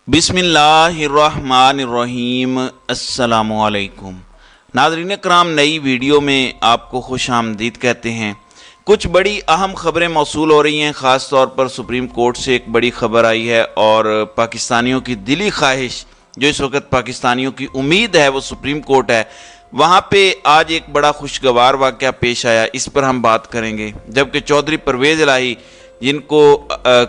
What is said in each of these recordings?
بسم اللہ الرحمن الرحیم۔ السلام علیکم ناظرین کرام، نئی ویڈیو میں آپ کو خوش آمدید کہتے ہیں۔ کچھ بڑی اہم خبریں موصول ہو رہی ہیں، خاص طور پر سپریم کورٹ سے ایک بڑی خبر آئی ہے اور پاکستانیوں کی دلی خواہش، جو اس وقت پاکستانیوں کی امید ہے، وہ سپریم کورٹ ہے۔ وہاں پہ آج ایک بڑا خوشگوار واقعہ پیش آیا، اس پر ہم بات کریں گے۔ جبکہ چودھری پرویز الہی، جن کو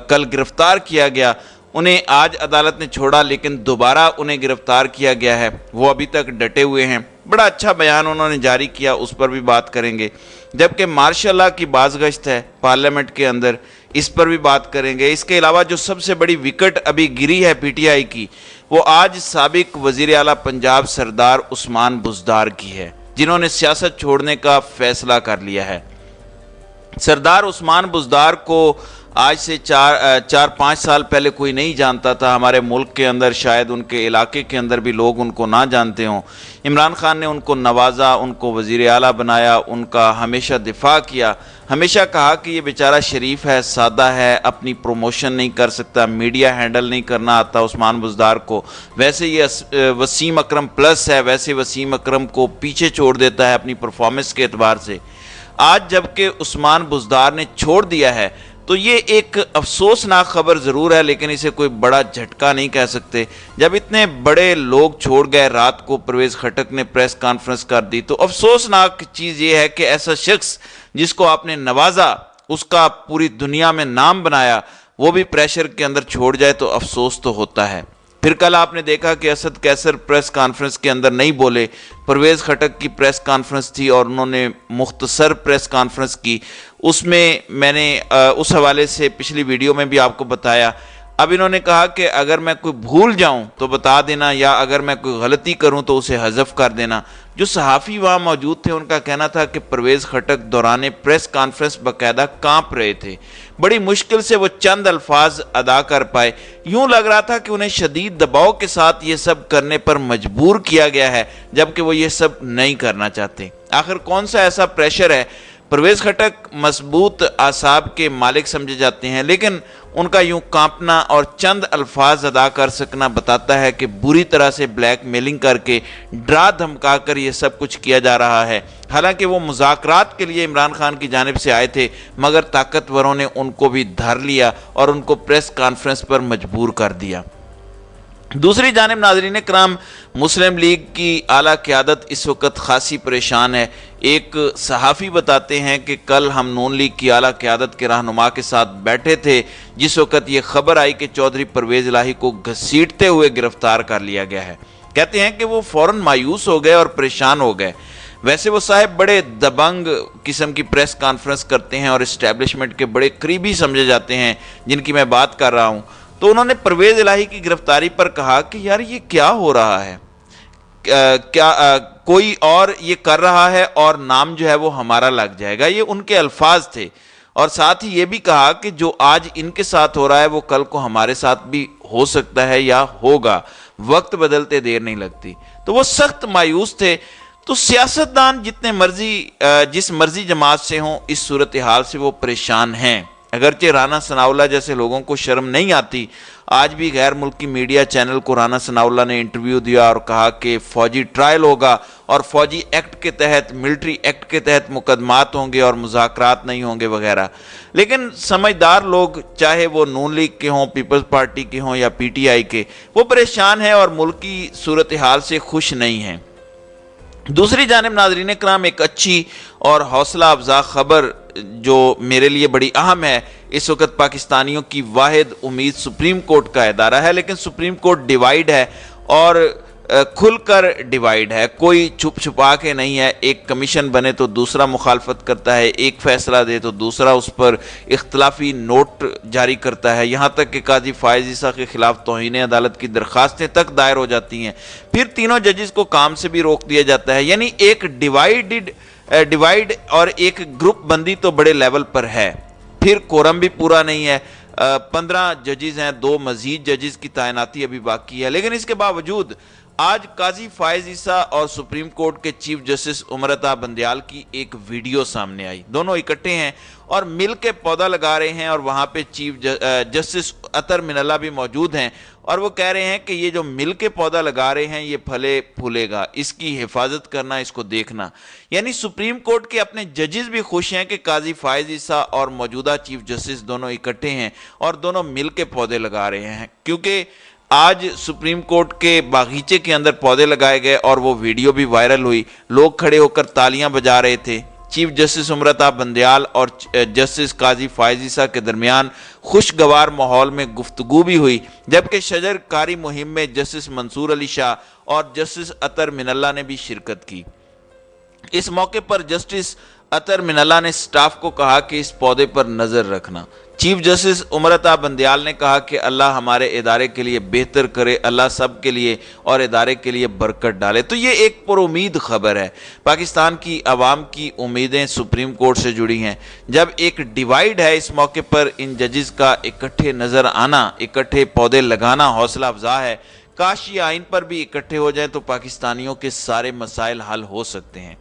کل گرفتار کیا گیا، انہیں آج عدالت نے چھوڑا، لیکن دوبارہ انہیں گرفتار کیا گیا ہے۔ وہ ابھی تک ڈٹے ہوئے ہیں۔ بڑا اچھا بیان انہوں نے جاری کیا، اس پر بھی بات کریں گے۔ جبکہ مارشاء اللہ کی بازگشت ہے پارلیمنٹ کے اندر، اس پر بھی بات کریں گے۔ اس کے علاوہ جو سب سے بڑی وکٹ ابھی گری ہے پی ٹی آئی کی، وہ آج سابق وزیر اعلیٰ پنجاب سردار عثمان بزدار کی ہے، جنہوں نے سیاست چھوڑنے کا فیصلہ کر لیا ہے۔ سردار عثمان بزدار کو آج سے چار پانچ سال پہلے کوئی نہیں جانتا تھا۔ ہمارے ملک کے اندر، شاید ان کے علاقے کے اندر بھی لوگ ان کو نہ جانتے ہوں۔ عمران خان نے ان کو نوازا، ان کو وزیر اعلیٰ بنایا، ان کا ہمیشہ دفاع کیا، ہمیشہ کہا کہ یہ بیچارہ شریف ہے، سادہ ہے، اپنی پروموشن نہیں کر سکتا، میڈیا ہینڈل نہیں کرنا آتا عثمان بزدار کو، ویسے یہ وسیم اکرم پلس ہے، ویسے وسیم اکرم کو پیچھے چھوڑ دیتا ہے اپنی پرفارمنس کے اعتبار سے۔ آج جب کہ عثمان بزدار نے چھوڑ دیا ہے تو یہ ایک افسوسناک خبر ضرور ہے، لیکن اسے کوئی بڑا جھٹکا نہیں کہہ سکتے۔ جب اتنے بڑے لوگ چھوڑ گئے، رات کو پرویز خٹک نے پریس کانفرنس کر دی، تو افسوسناک چیز یہ ہے کہ ایسا شخص جس کو آپ نے نوازا، اس کا پوری دنیا میں نام بنایا، وہ بھی پریشر کے اندر چھوڑ جائے تو افسوس تو ہوتا ہے۔ پھر کل آپ نے دیکھا کہ اسد کیسر پریس کانفرنس کے اندر نہیں بولے، پرویز خٹک کی پریس کانفرنس تھی اور انہوں نے مختصر پریس کانفرنس کی۔ اس میں میں نے اس حوالے سے پچھلی ویڈیو میں بھی آپ کو بتایا۔ اب انہوں نے کہا کہ اگر میں کوئی بھول جاؤں تو بتا دینا، یا اگر میں کوئی غلطی کروں تو اسے حذف کر دینا۔ جو صحافی وہاں موجود تھے، ان کا کہنا تھا کہ پرویز خٹک دوران پریس کانفرنس باقاعدہ کانپ رہے تھے، بڑی مشکل سے وہ چند الفاظ ادا کر پائے۔ یوں لگ رہا تھا کہ انہیں شدید دباؤ کے ساتھ یہ سب کرنے پر مجبور کیا گیا ہے، جبکہ وہ یہ سب نہیں کرنا چاہتے۔ آخر کون سا ایسا پریشر ہے؟ پرویز خٹک مضبوط اعصاب کے مالک سمجھے جاتے ہیں، لیکن ان کا یوں کانپنا اور چند الفاظ ادا کر سکنا بتاتا ہے کہ بری طرح سے بلیک میلنگ کر کے، ڈرا دھمکا کر یہ سب کچھ کیا جا رہا ہے۔ حالانکہ وہ مذاکرات کے لیے عمران خان کی جانب سے آئے تھے، مگر طاقتوروں نے ان کو بھی دھر لیا اور ان کو پریس کانفرنس پر مجبور کر دیا۔ دوسری جانب ناظرین کرام، مسلم لیگ کی اعلیٰ قیادت اس وقت خاصی پریشان ہے۔ ایک صحافی بتاتے ہیں کہ کل ہم نون لیگ کی اعلیٰ قیادت کے رہنما کے ساتھ بیٹھے تھے، جس وقت یہ خبر آئی کہ چودھری پرویز الہی کو گھسیٹتے ہوئے گرفتار کر لیا گیا ہے۔ کہتے ہیں کہ وہ فوراً مایوس ہو گئے اور پریشان ہو گئے۔ ویسے وہ صاحب بڑے دبنگ قسم کی پریس کانفرنس کرتے ہیں اور اسٹیبلشمنٹ کے بڑے قریبی سمجھے جاتے ہیں، جن کی میں بات کر رہا ہوں۔ تو انہوں نے پرویز الہی کی گرفتاری پر کہا کہ یار یہ کیا ہو رہا ہے، کیا کوئی اور یہ کر رہا ہے اور نام جو ہے وہ ہمارا لگ جائے گا، یہ ان کے الفاظ تھے۔ اور ساتھ ہی یہ بھی کہا کہ جو آج ان کے ساتھ ہو رہا ہے وہ کل کو ہمارے ساتھ بھی ہو سکتا ہے یا ہوگا، وقت بدلتے دیر نہیں لگتی۔ تو وہ سخت مایوس تھے۔ تو سیاستدان جتنے مرضی جس مرضی جماعت سے ہوں، اس صورتحال سے وہ پریشان ہیں۔ اگرچہ رانا ثناءاللہ جیسے لوگوں کو شرم نہیں آتی، آج بھی غیر ملکی میڈیا چینل کو رانا ثناءاللہ نے انٹرویو دیا اور کہا کہ فوجی ٹرائل ہوگا اور فوجی ایکٹ کے تحت، ملٹری ایکٹ کے تحت مقدمات ہوں گے اور مذاکرات نہیں ہوں گے وغیرہ۔ لیکن سمجھدار لوگ، چاہے وہ نون لیگ کے ہوں، پیپلز پارٹی کے ہوں یا پی ٹی آئی کے، وہ پریشان ہیں اور ملکی صورتحال سے خوش نہیں ہیں۔ دوسری جانب ناظرین کرام، ایک اچھی اور حوصلہ افزا خبر جو میرے لیے بڑی اہم ہے، اس وقت پاکستانیوں کی واحد امید سپریم کورٹ کا ادارہ ہے، لیکن سپریم کورٹ ڈیوائیڈ ہے اور کھل کر ڈیوائیڈ ہے، کوئی چھپ چھپا کے نہیں ہے۔ ایک کمیشن بنے تو دوسرا مخالفت کرتا ہے، ایک فیصلہ دے تو دوسرا اس پر اختلافی نوٹ جاری کرتا ہے، یہاں تک کہ قاضی فائز عیسیٰ کے خلاف توہین عدالت کی درخواستیں تک دائر ہو جاتی ہیں۔ پھر تینوں ججز کو کام سے بھی روک دیا جاتا ہے۔ یعنی ایک ڈیوائیڈ اور ایک گروپ بندی تو بڑے لیول پر ہے۔ پھر کورم بھی پورا نہیں ہے، 15 ججز ہیں، 2 مزید ججز کی تعیناتی ابھی باقی ہے۔ لیکن اس کے باوجود آج قاضی فائز عیسیٰ اور سپریم کورٹ کے چیف جسٹس عمر عطا بندیال کی ایک ویڈیو سامنے آئی۔ دونوں اکٹھے ہیں اور مل کے پودا لگا رہے ہیں، اور وہاں پہ چیف جسٹس عطر من اللہ بھی موجود ہیں، اور وہ کہہ رہے ہیں کہ یہ جو مل کے پودا لگا رہے ہیں یہ پھلے پھولے گا، اس کی حفاظت کرنا، اس کو دیکھنا۔ یعنی سپریم کورٹ کے اپنے ججز بھی خوش ہیں کہ قاضی فائز عیسیٰ اور موجودہ چیف جسٹس دونوں اکٹھے ہیں اور دونوں مل کے پودے لگا رہے ہیں، کیونکہ آج سپریم کورٹ کے باغیچے کے اندر پودے لگائے گئے اور وہ ویڈیو بھی وائرل ہوئی، لوگ کھڑے ہو کر تالیاں بجا رہے تھے۔ چیف جسٹس امرتا بندیال اور جسٹس قاضی فائز عیسیٰ کے درمیان خوشگوار ماحول میں گفتگو بھی ہوئی، جبکہ شجر کاری مہم میں جسٹس منصور علی شاہ اور جسٹس اطہر من اللہ نے بھی شرکت کی۔ اس موقع پر جسٹس اطہر من اللہ نے سٹاف کو کہا کہ اس پودے پر نظر رکھنا۔ چیف جسٹس امرتا بندیال نے کہا کہ اللہ ہمارے ادارے کے لیے بہتر کرے، اللہ سب کے لیے اور ادارے کے لیے برکت ڈالے۔ تو یہ ایک پر امید خبر ہے۔ پاکستان کی عوام کی امیدیں سپریم کورٹ سے جڑی ہیں۔ جب ایک ڈیوائیڈ ہے، اس موقع پر ان ججز کا اکٹھے نظر آنا، اکٹھے پودے لگانا حوصلہ افزا ہے۔ کاش یہ آئین پر بھی اکٹھے ہو جائیں تو پاکستانیوں کے سارے مسائل حل ہو سکتے ہیں۔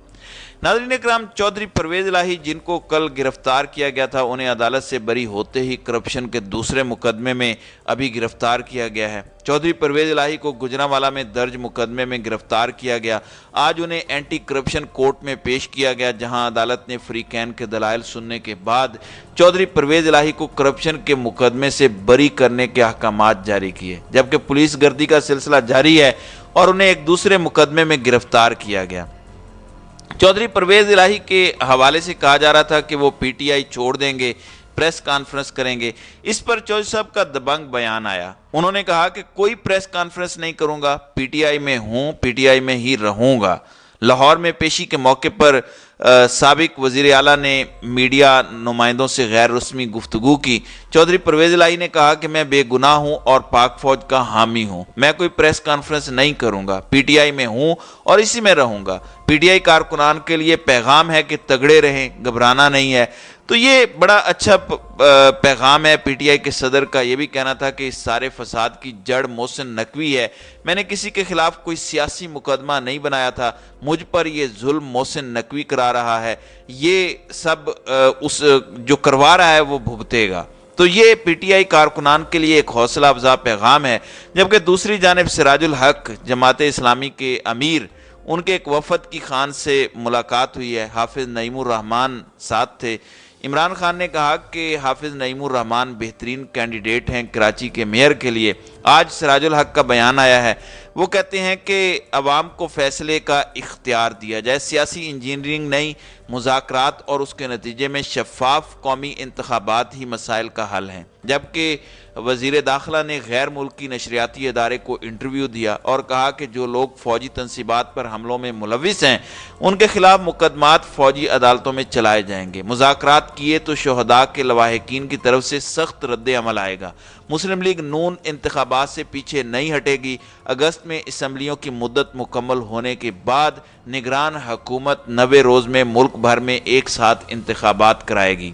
ناظرین اکرام، چودھری پرویز الہی جن کو کل گرفتار کیا گیا تھا، انہیں عدالت سے بری ہوتے ہی کرپشن کے دوسرے مقدمے میں ابھی گرفتار کیا گیا ہے۔ چودھری پرویز الہی کو گجرانوالہ میں درج مقدمے میں گرفتار کیا گیا۔ آج انہیں اینٹی کرپشن کورٹ میں پیش کیا گیا، جہاں عدالت نے فریقین کے دلائل سننے کے بعد چودھری پرویز الہی کو کرپشن کے مقدمے سے بری کرنے کے احکامات جاری کیے، جبکہ پولیس گردی کا سلسلہ جاری ہے اور انہیں ایک دوسرے مقدمے میں گرفتار کیا گیا۔ چودھری پرویز الہی کے حوالے سے کہا جا رہا تھا کہ وہ پی ٹی آئی چھوڑ دیں گے، پریس کانفرنس کریں گے۔ اس پر چودھری صاحب کا دبنگ بیان آیا۔ انہوں نے کہا کہ کوئی پریس کانفرنس نہیں کروں گا، پی ٹی آئی میں ہوں، پی ٹی آئی میں ہی رہوں گا۔ لاہور میں پیشی کے موقع پر سابق وزیر اعلیٰ نے میڈیا نمائندوں سے غیر رسمی گفتگو کی۔ چودھری پرویز الہی نے کہا کہ میں بے گناہ ہوں اور پاک فوج کا حامی ہوں، میں کوئی پریس کانفرنس نہیں کروں گا، پی ٹی آئی میں ہوں اور اسی میں رہوں گا۔ پی ٹی آئی کارکنان کے لیے پیغام ہے کہ تگڑے رہیں، گھبرانا نہیں ہے۔ تو یہ بڑا اچھا پیغام ہے پی ٹی آئی کے صدر کا۔ یہ بھی کہنا تھا کہ اس سارے فساد کی جڑ محسن نقوی ہے، میں نے کسی کے خلاف کوئی سیاسی مقدمہ نہیں بنایا تھا، مجھ پر یہ ظلم محسن نقوی کرا رہا ہے، یہ سب اس جو کروا رہا ہے وہ بھگتے گا۔ تو یہ پی ٹی آئی کارکنان کے لیے ایک حوصلہ افزا پیغام ہے۔ جبکہ دوسری جانب سراج الحق جماعت اسلامی کے امیر، ان کے ایک وفد کی خان سے ملاقات ہوئی ہے، حافظ نعیم الرحمن ساتھ تھے۔ عمران خان نے کہا کہ حافظ نعیم الرحمن بہترین کینڈیڈیٹ ہیں کراچی کے میئر کے لیے۔ آج سراج الحق کا بیان آیا ہے، وہ کہتے ہیں کہ عوام کو فیصلے کا اختیار دیا جائے، سیاسی انجینئرنگ نہیں، مذاکرات اور اس کے نتیجے میں شفاف قومی انتخابات ہی مسائل کا حل ہیں۔ جبکہ وزیر داخلہ نے غیر ملکی نشریاتی ادارے کو انٹرویو دیا اور کہا کہ جو لوگ فوجی تنصیبات پر حملوں میں ملوث ہیں ان کے خلاف مقدمات فوجی عدالتوں میں چلائے جائیں گے، مذاکرات کیے تو شہداء کے لواحقین کی طرف سے سخت رد عمل آئے گا۔ مسلم لیگ نون انتخابات سے پیچھے نہیں ہٹے گی، اگست میں اسمبلیوں کی مدت مکمل ہونے کے بعد نگران حکومت 90 روز میں ملک بھر میں ایک ساتھ انتخابات کرائے گی۔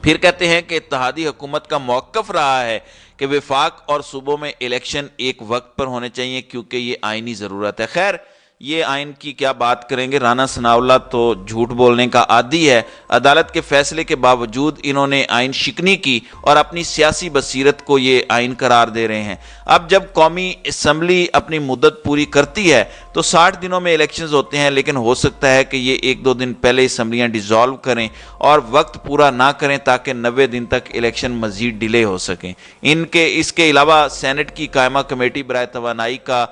پھر کہتے ہیں کہ اتحادی حکومت کا موقف رہا ہے کہ وفاق اور صوبوں میں الیکشن ایک وقت پر ہونے چاہیے کیونکہ یہ آئینی ضرورت ہے۔ خیر، یہ آئین کی کیا بات کریں گے، رانا ثناء اللہ تو جھوٹ بولنے کا عادی ہے۔ عدالت کے فیصلے کے باوجود انہوں نے آئین شکنی کی اور اپنی سیاسی بصیرت کو یہ آئین قرار دے رہے ہیں۔ اب جب قومی اسمبلی اپنی مدت پوری کرتی ہے تو 60 دنوں میں الیکشنز ہوتے ہیں، لیکن ہو سکتا ہے کہ یہ 1-2 دن پہلے اسمبلیاں ڈیزالو کریں اور وقت پورا نہ کریں تاکہ 90 دن تک الیکشن مزید ڈیلے ہو سکیں۔ اس کے علاوہ سینٹ کی قائمہ کمیٹی برائے توانائی کا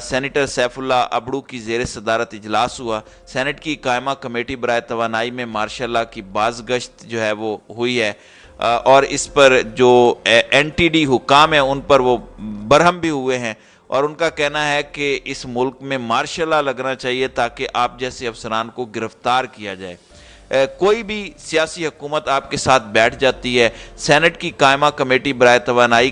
سینیٹر سیف اللہ ابڑو کی زیر صدارت اجلاس ہوا۔ سینٹ کی قائمہ کمیٹی برائے توانائی میں ماشاء اللہ کی بازگشت جو ہے وہ ہوئی ہے اور اس پر جو این ٹی ڈی حکام ہیں ان پر وہ برہم بھی ہوئے ہیں اور ان کا کہنا ہے کہ اس ملک میں مارشل لا لگنا چاہیے تاکہ آپ جیسے افسران کو گرفتار کیا جائے۔ کوئی بھی سیاسی حکومت آپ کے ساتھ بیٹھ جاتی ہے۔ سینٹ کی قائمہ کمیٹی برائے توانائی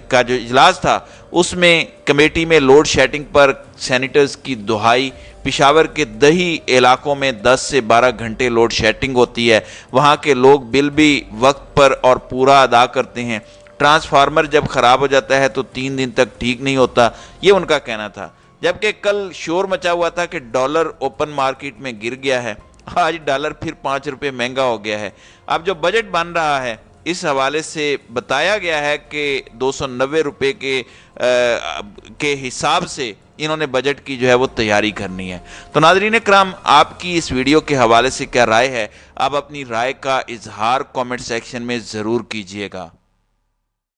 کا جو اجلاس تھا اس میں کمیٹی میں لوڈ شیڈنگ پر سینیٹرز کی دہائی، پشاور کے دیہی علاقوں میں 10 سے 12 گھنٹے لوڈ شیڈنگ ہوتی ہے، وہاں کے لوگ بل بھی وقت پر اور پورا ادا کرتے ہیں، ٹرانسفارمر جب خراب ہو جاتا ہے تو 3 دن تک ٹھیک نہیں ہوتا، یہ ان کا کہنا تھا۔ جبکہ کل شور مچا ہوا تھا کہ ڈالر اوپن مارکیٹ میں گر گیا ہے، آج ڈالر پھر 5 روپے مہنگا ہو گیا ہے۔ اب جو بجٹ بن رہا ہے اس حوالے سے بتایا گیا ہے کہ 290 روپے کے حساب سے انہوں نے بجٹ کی جو ہے وہ تیاری کرنی ہے۔ تو ناظرین کرام، آپ کی اس ویڈیو کے حوالے سے کیا رائے ہے؟ آپ اپنی رائے کا اظہار کامنٹ سیکشن میں ضرور کیجئے گا۔